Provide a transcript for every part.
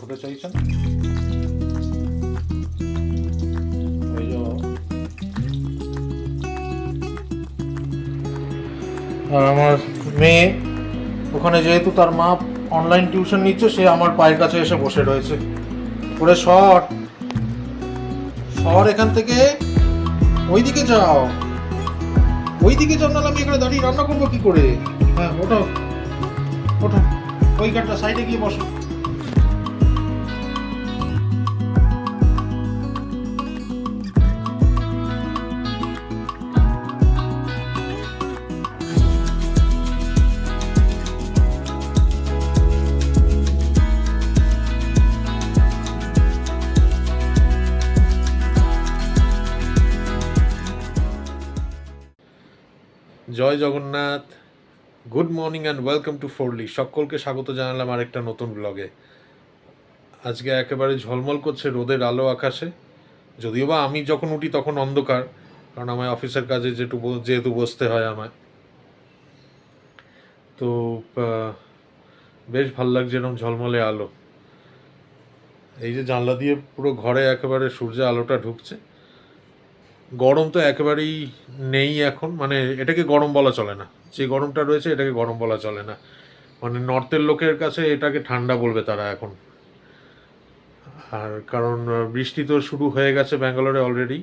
হতে চাইছেন। আর আমার মেয়ে ওখানে যেহেতু তার মা অনলাইন টিউশন নিচ্ছে, সে আমার পায়ের কাছে এসে বসে রয়েছে। ওরে সর সর এখান থেকে, ওইদিকে যাও, ওইদিকে যাও, নাহলে আমি এখানে দাঁড়িয়ে রান্না করবো কি করে? হ্যাঁ ওঠো ওঠো, ওই গানটা সাইডে গিয়ে বসো। জয় Jagannath, good morning and welcome to ফোরলি। সকলকে স্বাগত জানালাম আরেকটা নতুন ব্লগে। আজকে একেবারে ঝলমল করছে রোদের আলো আকাশে, যদিও বা আমি যখন উঠি তখন অন্ধকার, কারণ আমার অফিসের কাজে যেহেতু বসতে হয় আমায়। তো বেশ ভাল লাগছে এরকম ঝলমলে আলো। এই যে জানলা দিয়ে পুরো ঘরে একেবারে সূর্যের আলোটা ঢুকছে। গরম তো একেবারেই নেই এখন, মানে এটাকে গরম বলা চলে না, যে গরমটা রয়েছে এটাকে গরম বলা চলে না। মানে নর্থের লোকের কাছে এটাকে ঠান্ডা বলবে তারা এখন। আর কারণ বৃষ্টি তো শুরু হয়ে গেছে ব্যাঙ্গালোরে অলরেডি,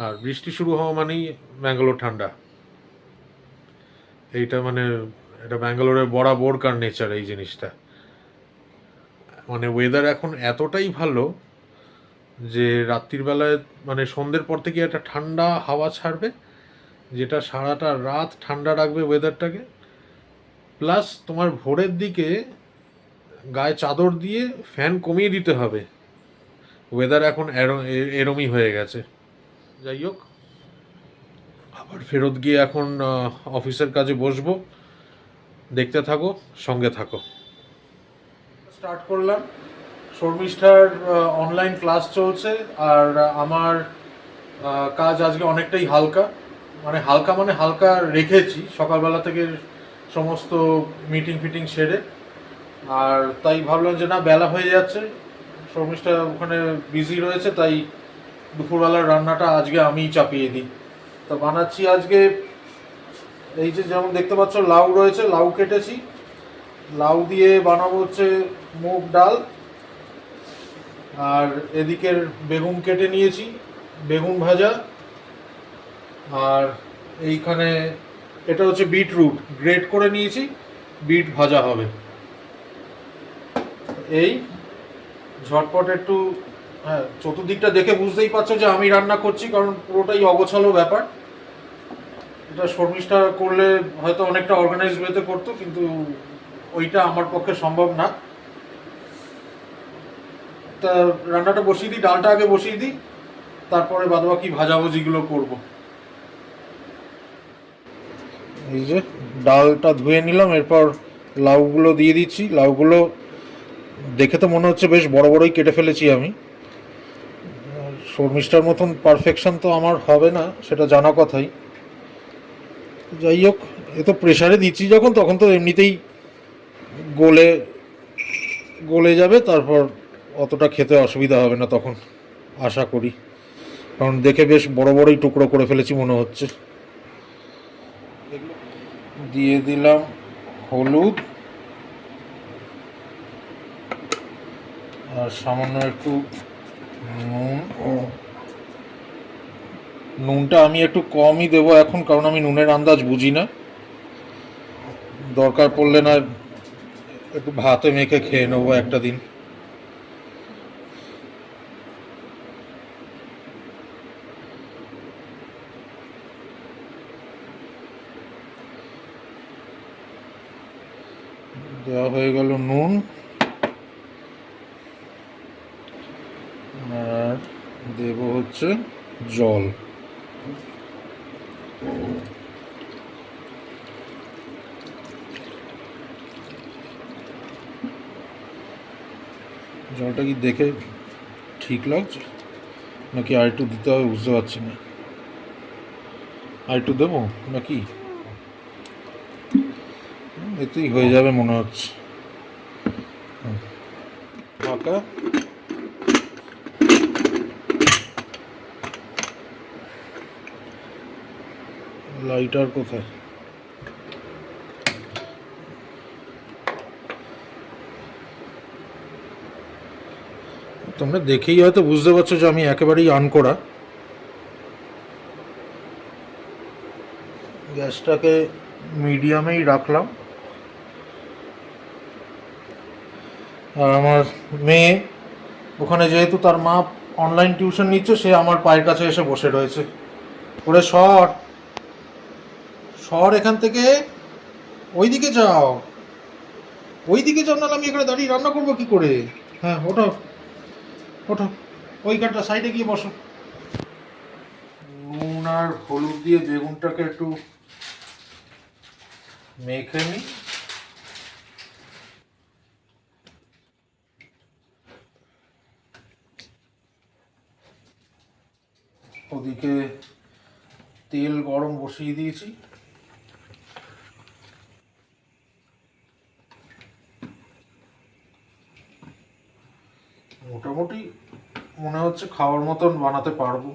আর বৃষ্টি শুরু হওয়া মানেই ব্যাঙ্গালোর ঠান্ডা। এইটা মানে এটা ব্যাঙ্গালোরের বরাবরকার নেচার এই জিনিসটা। মানে ওয়েদার এখন এতটাই ভালো যে রাত্রির বেলায় মানে সন্ধ্যের পর থেকে একটা ঠান্ডা হাওয়া ছাড়বে, যেটা সারাটা রাত ঠান্ডা রাখবে ওয়েদারটাকে। প্লাস তোমার ভোরের দিকে গায়ে চাদর দিয়ে ফ্যান কমিয়ে দিতে হবে। ওয়েদার এখন এরমই হয়ে গেছে। যাই হোক, আবার ফেরত গিয়ে এখন অফিসের কাজে বসবো। দেখতে থাকো, সঙ্গে থাকো। স্টার্ট করলাম। শর্মিষ্ঠার অনলাইন ক্লাস চলছে, আর আমার কাজ আজকে অনেকটাই হালকা। মানে হালকা রেখেছি সকালবেলা থেকে সমস্ত মিটিং ফিটিং সেরে। আর তাই ভাবলাম যে না, বেলা হয়ে যাচ্ছে, শর্মিষ্ঠা ওখানে বিজি রয়েছে, তাই দুপুরবেলার রান্নাটা আজকে আমিই চাপিয়ে দিই। তো বানাচ্ছি আজকে, এই যে যেমন দেখতে পাচ্ছ লাউ রয়েছে, লাউ কেটেছি, লাউ দিয়ে বানাবো হচ্ছে মুগ ডাল। আর এদিকের বেগুন কেটে নিয়েছি, বেগুন ভাজা। আর এইখানে এটা হচ্ছে বিটরুট গ্রেট করে নিয়েছি, বিট ভাজা হবে। এই ঝটপট একটু, হ্যাঁ চতুর্দিকটা দেখে বুঝতেই পারছো যে আমি রান্না করছি, কারণ পুরোটাই অগোছালো ব্যাপার। এটা শর্মিষ্ঠা করলে হয়তো অনেকটা অর্গানাইজ ওয়েতে করতো, কিন্তু ওইটা আমার পক্ষে সম্ভব না। তা রান্নাটা বসিয়ে দিই, ডালটা আগে বসিয়ে দিই, তারপরে বাদবাকি ভাজাভুজিগুলো করব। এই যে ডালটা ধুয়ে নিলাম, এরপর লাউগুলো দিয়ে দিচ্ছি। লাউগুলো দেখে তো মনে হচ্ছে বেশ বড় বড়ই কেটে ফেলেছি আমি। শর্মিষ্ঠার মতন পারফেকশন তো আমার হবে না, সেটা জানা কথাই। যাই হোক, এ তো প্রেশারে দিচ্ছি যখন, তখন তো এমনিতেই গলে গলে যাবে, তারপর অতটা খেতে অসুবিধা হবে না তখন আশা করি, কারণ দেখে বেশ বড় বড়ই টুকরো করে ফেলেছি মনে হচ্ছে। দিয়ে দিলাম হলুদ, আর সামান্য একটু নুন। নুনটা আমি একটু কমই দেবো এখন, কারণ আমি নুনের আন্দাজ বুঝি না। দরকার পড়লে না একটু ভাতে মেখে খেয়ে নেবো একটা দিন। দেওয়া হয়ে গেল নুন, আর দেব হচ্ছে জল। জলটা কি দেখে ঠিক লাগছে নাকি আর একটু দিতে হবে বুঝতে পারছি না। আর একটু দেবো নাকি? এতেই হয়ে যাবে মনে হচ্ছে। ফাঁকা। লাইটার কোথায়? তোমরা দেখেই হয়তো বুঝতে পারছো যে আমি একেবারেই আনকরা। গ্যাসটাকে মিডিয়ামেই রাখলাম। আর আমার মেয়ে ওখানে যেহেতু তার মা অনলাইন টিউশন নিচ্ছে, সে আমার পায়ের কাছে এসে বসে রয়েছে। ওরে সর সর এখান থেকে, ওইদিকে যাও, ওইদিকে যাও, নাহলে আমি এখানে দাঁড়িয়ে রান্না করবো কি করে? হ্যাঁ ওঠো ওঠো, ওইখানটা সাইডে গিয়ে বসো। নুন আর হলুদ দিয়ে বেগুনটাকে একটু মেখে নিই। ওদিকে তেল গরম বসিয়ে দিয়েছি। মোটামুটি মনে হচ্ছে খাওয়ার মতন বানাতে পারবো।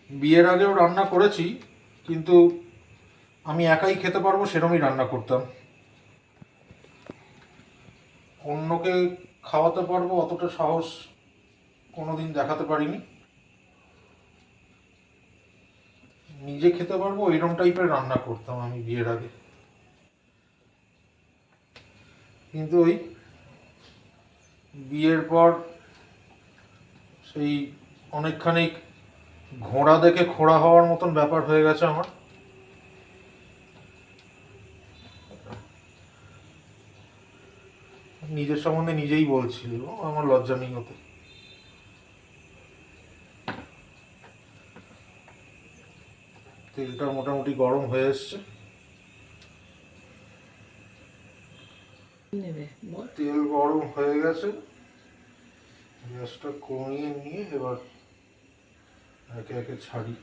বিয়ের আগেও রান্না করেছি, কিন্তু আমি একাই খেতে পারবো সেরকমই রান্না করতাম। অন্যকে খাওয়াতে পারবো অতটা সাহস কোনোদিন দেখাতে পারিনি। নিজে খেতে পারবো এরকম টাইপের রান্না করতাম আমি বিয়ের আগে। কিন্তু ওই বিয়ের পর সেই অনেকখানি ঘোড়া দেখে খোড়া হওয়ার মতন ব্যাপার হয়ে গেছে আমার। নিজের সম্বন্ধে নিজেই বলছিল, আমার লজ্জা নেই হতে। তেলটা মোটামুটি গরম হয়ে এসছে। তেল গরম হয়ে গেছে, গ্যাসটা কমিয়ে নিয়ে এবার একে একে ছাড়ি।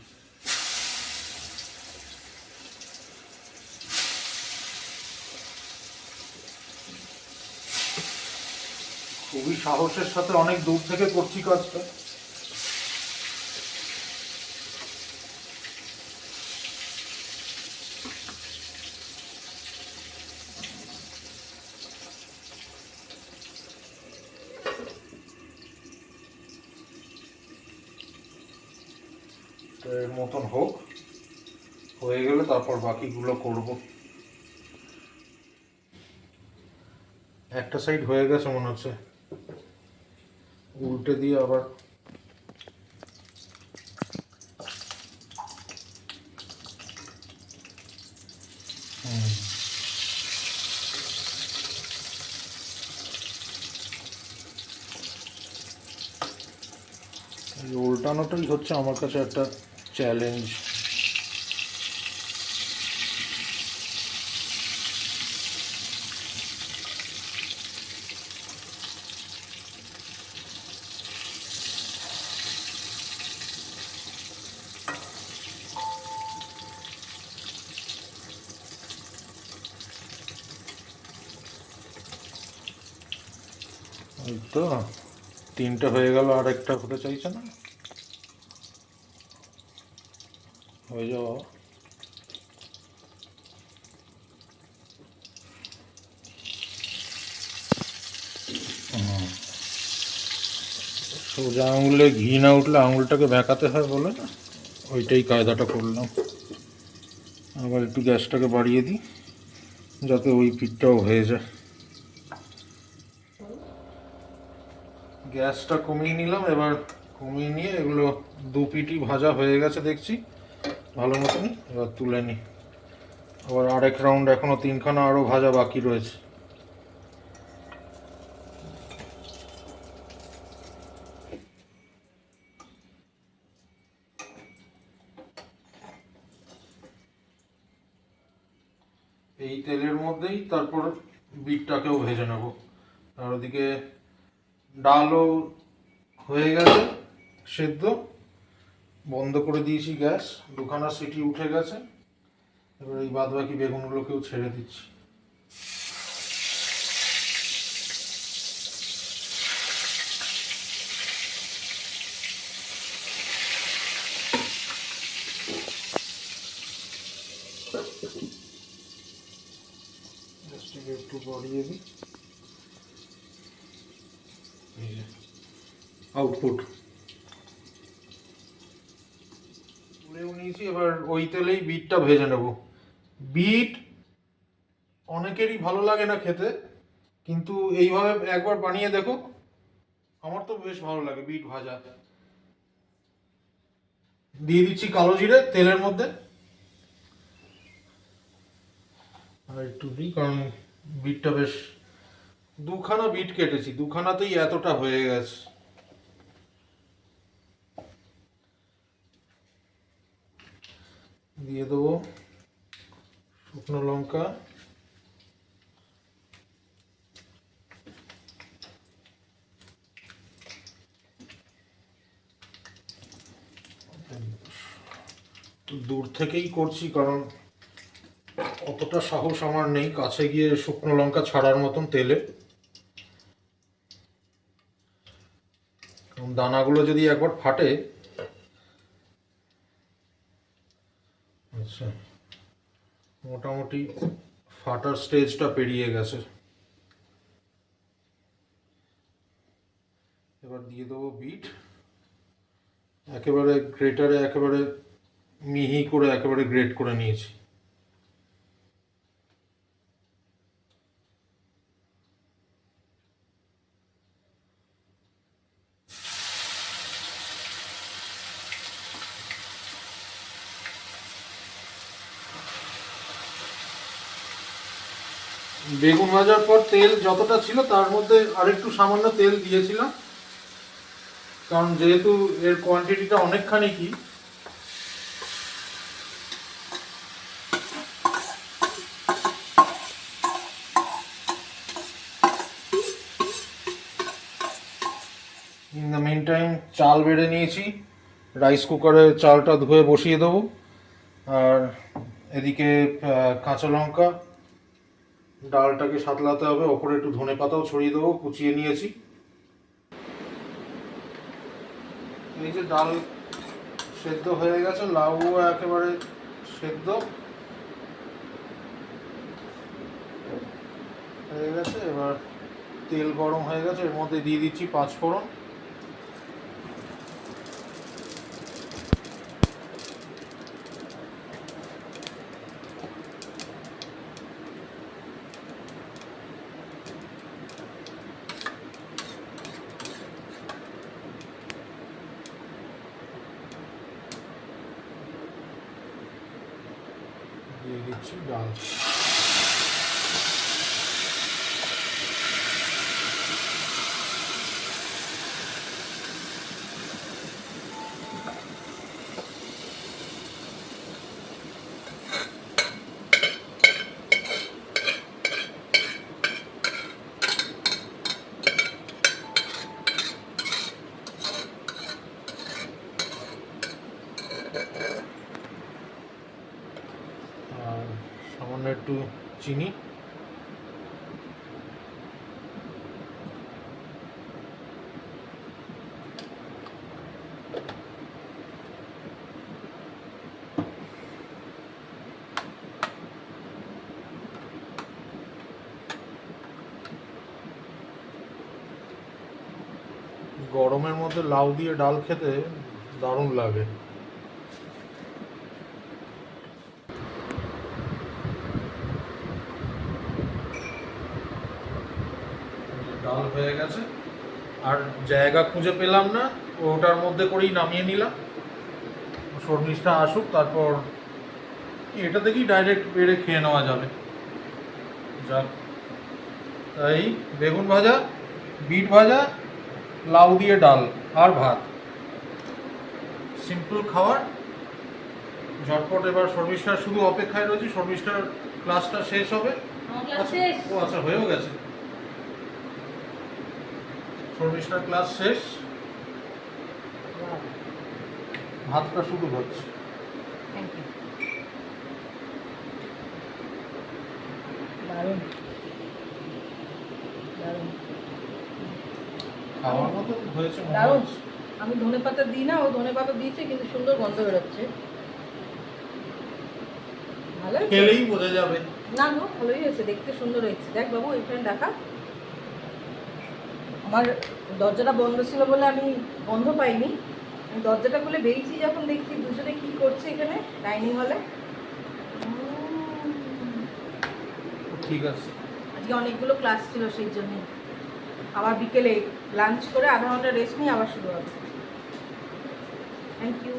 খুবই সাহসের সাথে অনেক দূর থেকে করছি কাজটা। এর মতন হোক, হয়ে গেলে তারপর বাকিগুলো করব। একটা সাইড হয়ে গেছে মনে হচ্ছে, উল্টে দিয়ে আবার উল্টানোটাই হচ্ছে আমার কাছে একটা চ্যালেঞ্জ। এই তো তিনটে হয়ে গেল, আর একটা হতে চাইছে না, হয়ে যাওয়া। সোজা আঙুলে ঘি না উঠলে আঙুলটাকে ভেঁকাতে হয় বলে না, ওইটাই কায়দাটা করলাম। আবার একটু গ্যাসটাকে বাড়িয়ে দিই যাতে ওই পিঠটাও হয়ে যায়। গ্যাসটা কমিয়ে নিলাম, এবার কমিয়ে নিয়ে এগুলো দু পিঠই ভাজা হয়ে গেছে দেখছি ভালো মতনই। এবার তুলে নিই। আবার আরেক রাউন্ড এখনো তিনখানা আরও ভাজা বাকি রয়েছে। এই তেলের মধ্যেই তারপর বিটটাকেও ভেজে নেব। আর ওদিকে ডালও হয়ে গেছে সেদ্ধ, বন্ধ করে দিয়েছি গ্যাস, দুখানা সিটি উঠে গেছে। এবার এই বাদ বাকি বেগুনগুলোকেও ছেড়ে দিচ্ছি। সরিয়ে দিই। আউটপুট তুলেও নিয়েছি। এবার ওই তেলেই বিটটা ভেজে নেব। বিট অনেকেরই ভালো লাগে না খেতে, কিন্তু এইভাবে একবার বানিয়ে দেখো, আমার তো বেশ ভালো লাগে বিট ভাজা। দিয়ে দিচ্ছি কালো জিরে তেলের মধ্যে, আর একটু দিই কারণ বিটটা বেশ, দুখানা বিট কেটেছি, দুখানাতেই এতটা হয়ে গেছে। দিয়ে দেবো শুকনো লঙ্কা, দূর থেকেই করছি কারণ অতটা সাহস আমার নেই কাছে গিয়ে শুকনো লঙ্কা ছাড়ার মতন তেলে। দানাগুলো যদি একবার ফাটে, আচ্ছা মোটামুটি ফাটার স্টেজটা পেরিয়ে গেছে। এবার দিয়ে দেবো বিট, একেবারে গ্রেটারে একেবারে মিহি করে একেবারে গ্রেট করে নিয়েছি। বেগুন ভাজার পর তেল যতটা ছিল তার মধ্যে আরেকটু সামান্য তেল দিয়েছিলাম, কারণ যেহেতু এর কোয়ান্টিটিটা অনেকখানি কি। ইন দ্য মেন টাইম চাল বেড়ে নিয়েছি, রাইস কুকারে চালটা ধুয়ে বসিয়ে দেবো। আর এদিকে কাঁচা লঙ্কা, ডালটাকে সাতলাতে হবে, ওপরে একটু ধনে পাতাও ছড়িয়ে দেবো, কুচিয়ে নিয়েছি। এই যে ডাল সেদ্ধ হয়ে গেছে, লাউও একেবারে সেদ্ধ হয়ে গেছে। এবার তেল গরম হয়ে গেছে, এর মধ্যে দিয়ে দিচ্ছি পাঁচফোড়ন, দিয়ে দিচ্ছি ডাল। আর সামান্য একটু চিনি, গরমের মধ্যে লাউ দিয়ে ডাল খেতে দারুণ লাগে। ডাল হয়ে গেছে, আর জায়গা খুঁজে পেলাম না, ওটার মধ্যে করেই নামিয়ে নিলাম। শর্মিষ্ঠা আসুক, তারপর এটা থেকেই ডাইরেক্ট বেড়ে খেয়ে নেওয়া যাবে। যাক, তাই বেগুন ভাজা, বিট ভাজা, লাউ দিয়ে ডাল আর ভাত, সিম্পল খাবার, ঝটপট। এবার শর্মিষ্ঠার শুধু অপেক্ষায় রয়েছি, শর্মিষ্ঠার ক্লাসটা শেষ হবে। ও আচ্ছা, হয়েও গেছে, শর্মিষ্ঠার ক্লাস শেষ, ভাতটা শুধু হচ্ছে। খাওয়ার মতো হয়েছে। আমি ধনেপাতা দিই না, ও ধনেপাতা দিয়েছে, কিন্তু সুন্দর গন্ধ বেরোচ্ছে। ভালো খেলেই বোঝা যাবে। না গো, ভালোই হয়েছে, দেখতে সুন্দর হয়েছে। দেখ বাবু, এখানে দেখা, আমার দরজাটা বন্ধ ছিল বলে আমি বন্ধ পাইনি। আমি দরজাটা খুলে বেরিয়েছি যখন দেখছি দুজনে কি করছে এখানে ডাইনিং হলে। ঠিক আছে। আজকে অনেকগুলো ক্লাস ছিল সেই জন্যে। আবার বিকেলে লাঞ্চ করে আধা ঘন্টা রেস্ট নিয়ে আবার শুরু হবে। Thank you.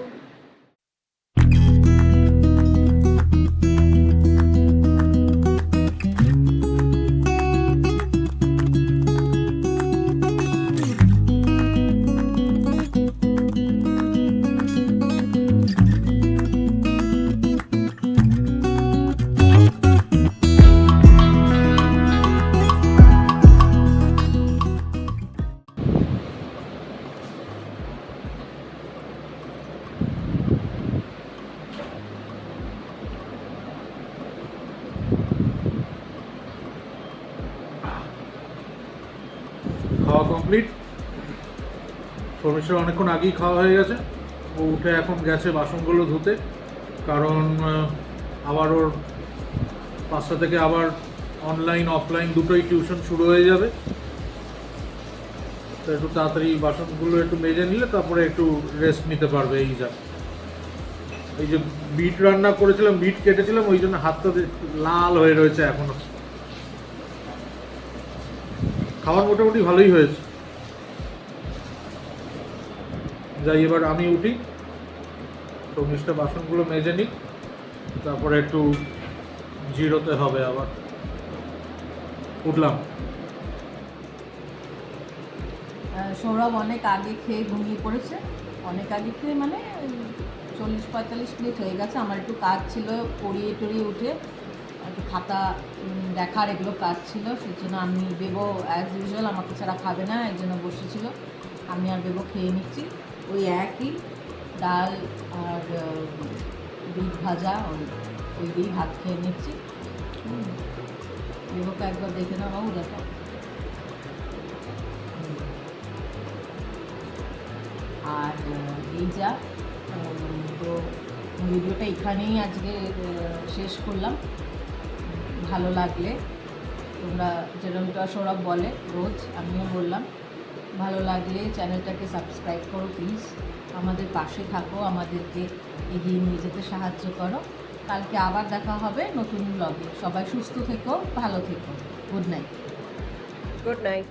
খাওয়া কমপ্লিট। শর্মিষ্ঠার অনেকক্ষণ আগেই খাওয়া হয়ে গেছে। ও উঠে এখন গেছে বাসনগুলো ধুতে, কারণ আবার ওর 5টা থেকে আবার অনলাইন অফলাইন দুটোই টিউশন শুরু হয়ে যাবে। তো একটু তাড়াতাড়ি বাসনগুলো একটু মেজে নিলে তারপরে একটু রেস্ট নিতে পারবে। এই যে বিট রান্না করেছিলাম, বিট কেটেছিলাম, ওই জন্য হাতটা লাল হয়ে রয়েছে এখনো। খাবার মোটামুটি ভালোই হয়েছে। যাই, এবার আমি উঠি, শর্মিষ্ঠা বাসনগুলো মেজে নিই, তারপরে একটু জিরোতে হবে আবার। উঠলাম। সৌরভ অনেক আগে খেয়ে ঘুমিয়ে পড়েছে। অনেক আগে খেয়ে মানে 40-45 মিনিট হয়ে গেছে। আমার একটু কাজ ছিল, পড়িয়ে টড়িয়ে উঠে একটু খাতা দেখার এগুলো কাজ ছিল, সেই জন্য আমি বেবো অ্যাজ ইউজুয়াল আমাকে ছাড়া খাবে না, এর জন্য বসেছিল। আমি আর বেবো খেয়ে নিচ্ছি ওই একই ডাল আর বিট ভাজা, ওই দিয়েই ভাত খেয়ে নিচ্ছি। বেবোকে একবার দেখে নাও বাবু, দেখো। আর এই যা, তো ভিডিওটা এখানেই আজকে শেষ করলাম। ভালো লাগলে তোমরা, যেরকমটা সৌরভ বলে রোজ, আমিও বললাম, ভালো লাগলে চ্যানেলটাকে সাবস্ক্রাইব করো প্লিজ। আমাদের পাশে থাকো, আমাদেরকে এগিয়ে নিয়ে যেতে সাহায্য করো। কালকে আবার দেখা হবে নতুন ব্লগে। সবাই সুস্থ থেকো, ভালো থেকো। Good night. Good night.